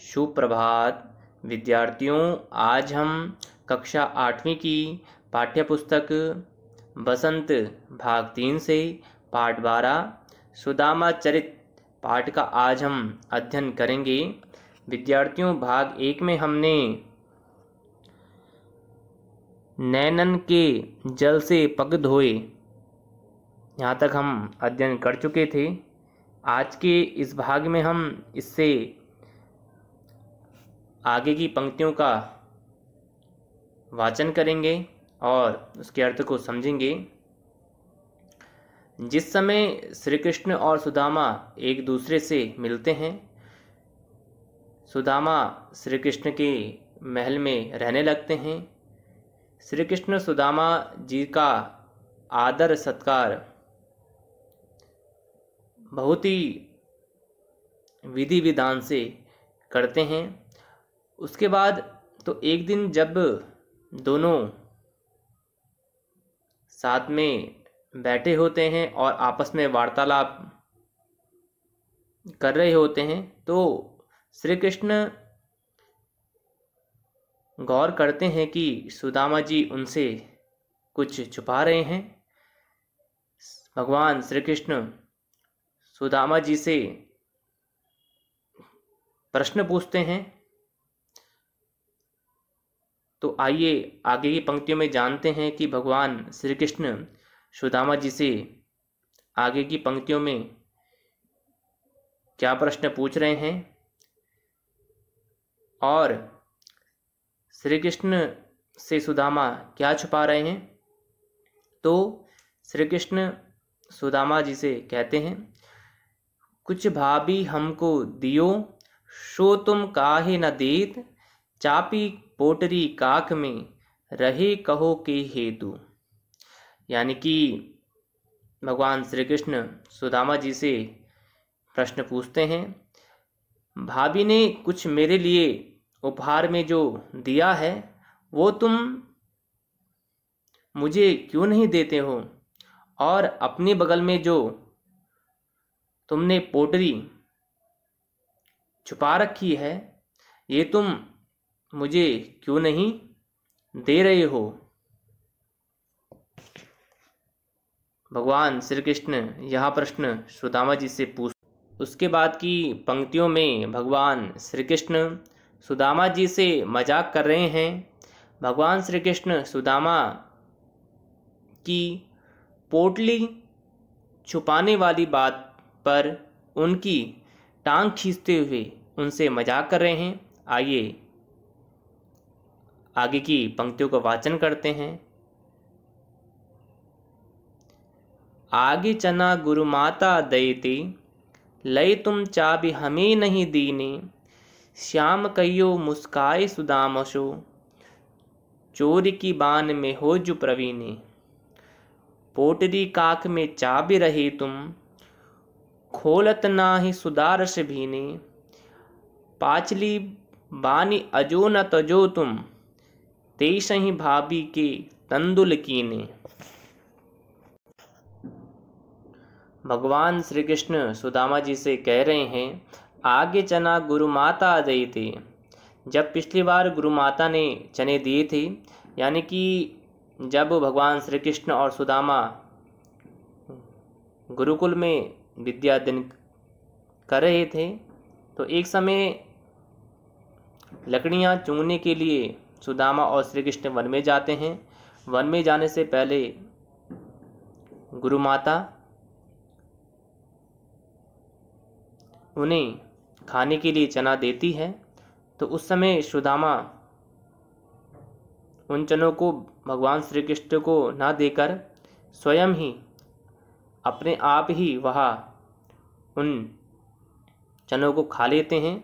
सुप्रभात विद्यार्थियों। आज हम कक्षा 8वीं की पाठ्यपुस्तक बसंत भाग 3 से पाठ 12 सुदामा चरित पाठ का आज हम अध्ययन करेंगे। विद्यार्थियों, भाग 1 में हमने नैनन के जल से पग धोए यहाँ तक हम अध्ययन कर चुके थे। आज के इस भाग में हम इससे आगे की पंक्तियों का वाचन करेंगे और उसके अर्थ को समझेंगे। जिस समय श्री कृष्ण और सुदामा एक दूसरे से मिलते हैं, सुदामा श्री कृष्ण के महल में रहने लगते हैं। श्री कृष्ण सुदामा जी का आदर सत्कार बहुत ही विधि विधान से करते हैं। उसके बाद तो एक दिन जब दोनों साथ में बैठे होते हैं और आपस में वार्तालाप कर रहे होते हैं, तो श्री कृष्ण गौर करते हैं कि सुदामा जी उनसे कुछ छुपा रहे हैं। भगवान श्री कृष्ण सुदामा जी से प्रश्न पूछते हैं। तो आइए आगे की पंक्तियों में जानते हैं कि भगवान श्री कृष्ण सुदामा जी से आगे की पंक्तियों में क्या प्रश्न पूछ रहे हैं और श्री कृष्ण से सुदामा क्या छुपा रहे हैं। तो श्री कृष्ण सुदामा जी से कहते हैं, कुछ भाभी हमको दियो, सो तुम काहे न देत, चापी पोटरी काख में रहे कहो के हेतु। यानी कि भगवान श्री कृष्ण सुदामा जी से प्रश्न पूछते हैं, भाभी ने कुछ मेरे लिए उपहार में जो दिया है वो तुम मुझे क्यों नहीं देते हो, और अपने बगल में जो तुमने पोटरी छुपा रखी है ये तुम मुझे क्यों नहीं दे रहे हो। भगवान श्री कृष्ण यह प्रश्न सुदामा जी से पूछ। उसके बाद की पंक्तियों में भगवान श्री कृष्ण सुदामा जी से मजाक कर रहे हैं। भगवान श्री कृष्ण सुदामा की पोटली छुपाने वाली बात पर उनकी टांग खींचते हुए उनसे मजाक कर रहे हैं। आइए आगे की पंक्तियों का वाचन करते हैं। आगे चना गुरु माता दयते, लय तुम चाबी हमें नहीं दीने, श्याम कहियो मुस्काए सुदामशो, चोर की बान में हो जो प्रवीणे। पोटरी काख में चाबी रहे तुम, खोलत नाही सुदारस भीने, पाचली बानी अजो न तजो तुम, तेईस ही भाभी के तंदुल कीने। भगवान श्री कृष्ण सुदामा जी से कह रहे हैं, आगे चना गुरु माता दे थे। जब पिछली बार गुरु माता ने चने दिए थे, यानी कि जब भगवान श्री कृष्ण और सुदामा गुरुकुल में विद्या अध्ययन कर रहे थे, तो एक समय लकड़ियां चुनने के लिए सुदामा और श्री कृष्ण वन में जाते हैं। वन में जाने से पहले गुरु माता उन्हें खाने के लिए चना देती है। तो उस समय सुदामा उन चनों को भगवान श्री कृष्ण को ना देकर स्वयं ही अपने आप ही वह उन चनों को खा लेते हैं,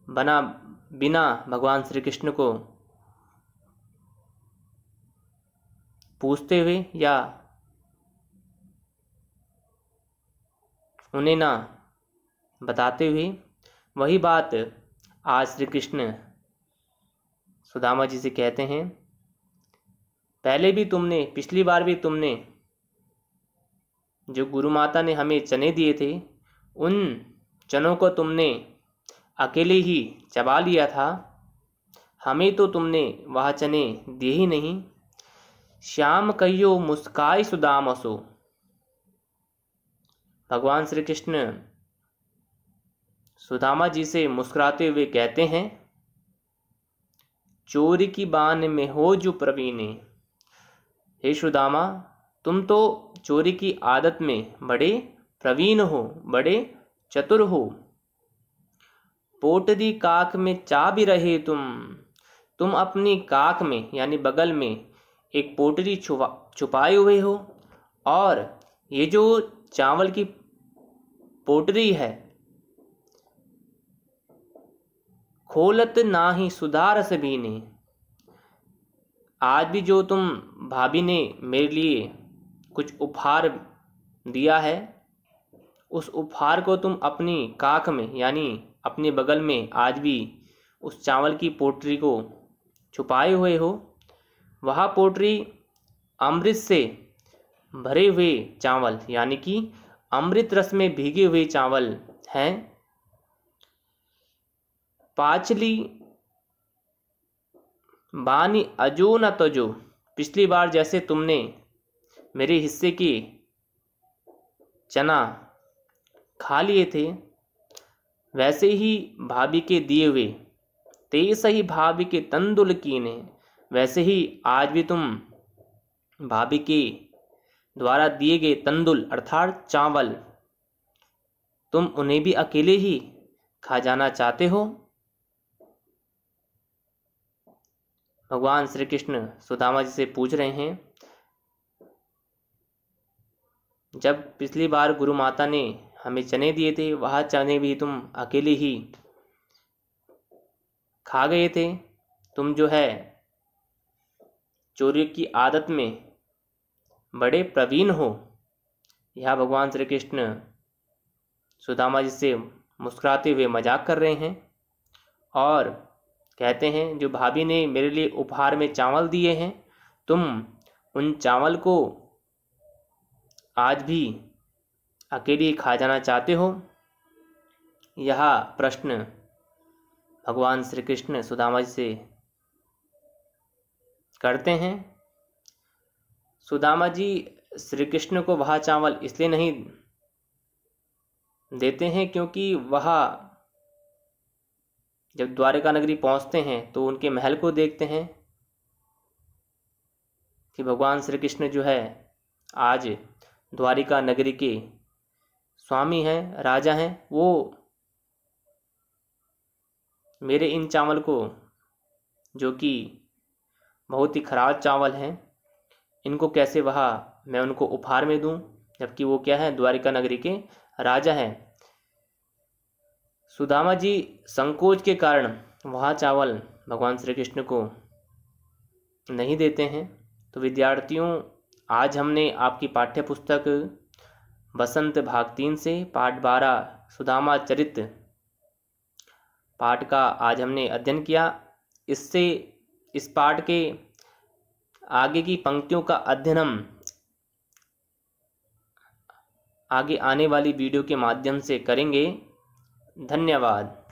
बिना भगवान श्री कृष्ण को पूछते हुए या उन्हें ना बताते हुए। वही बात आज श्री कृष्ण सुदामा जी से कहते हैं, पिछली बार भी तुमने जो गुरु माता ने हमें चने दिए थे, उन चनों को तुमने अकेले ही चबा लिया था, हमें तो तुमने वह चने दिए ही नहीं। श्याम कहियो मुस्काई सुदामसो। भगवान श्री कृष्ण सुदामा जी से मुस्कुराते हुए कहते हैं, चोरी की बान में हो जो प्रवीणे। हे सुदामा, तुम तो चोरी की आदत में बड़े प्रवीण हो, बड़े चतुर हो। पोटरी काक में चा भी रहे तुम अपनी काक में यानी बगल में एक पोटरी छुपाए हुए हो, और ये जो चावल की पोटरी है, खोलत ना ही सुधारस भी ने। आज भी जो तुम भाभी ने मेरे लिए कुछ उपहार दिया है, उस उपहार को तुम अपनी काख में यानी अपने बगल में आज भी उस चावल की पोटरी को छुपाए हुए हो। वह पोटरी अमृत से भरे हुए चावल यानी कि अमृत रस में भीगे हुए चावल हैं। पाचली बानी अजो न तजो। पिछली बार जैसे तुमने मेरे हिस्से की चना खा लिए थे, वैसे ही भाभी के दिए हुए तेज ही भाभी के तंदुल कीने। वैसे ही आज भी तुम भाभी के द्वारा दिए गए तंदुल अर्थात चावल, तुम उन्हें भी अकेले ही खा जाना चाहते हो। भगवान श्री कृष्ण सुदामा जी से पूछ रहे हैं, जब पिछली बार गुरु माता ने हमें चने दिए थे, वह चने भी तुम अकेले ही खा गए थे। तुम जो है चोरी की आदत में बड़े प्रवीण हो। यह भगवान श्री कृष्ण सुदामा जी से मुस्कुराते हुए मजाक कर रहे हैं और कहते हैं, जो भाभी ने मेरे लिए उपहार में चावल दिए हैं, तुम उन चावल को आज भी अकेले खा जाना चाहते हो। यह प्रश्न भगवान श्री कृष्ण सुदामा जी से करते हैं। सुदामा जी श्री कृष्ण को वह चावल इसलिए नहीं देते हैं क्योंकि वह जब द्वारिका नगरी पहुंचते हैं तो उनके महल को देखते हैं कि भगवान श्री कृष्ण जो है आज द्वारिका नगरी के स्वामी हैं, राजा हैं। वो मेरे इन चावल को, जो कि बहुत ही खराब चावल हैं, इनको कैसे मैं उनको उपहार में दूं, जबकि वो क्या है, द्वारिका नगरी के राजा हैं। सुदामा जी संकोच के कारण वह चावल भगवान श्री कृष्ण को नहीं देते हैं। तो विद्यार्थियों, आज हमने आपकी पाठ्य पुस्तक बसंत भाग 3 से पाठ 12 सुदामा चरित पाठ का आज हमने अध्ययन किया। इससे इस पाठ के आगे की पंक्तियों का अध्ययन हम आगे आने वाली वीडियो के माध्यम से करेंगे। धन्यवाद।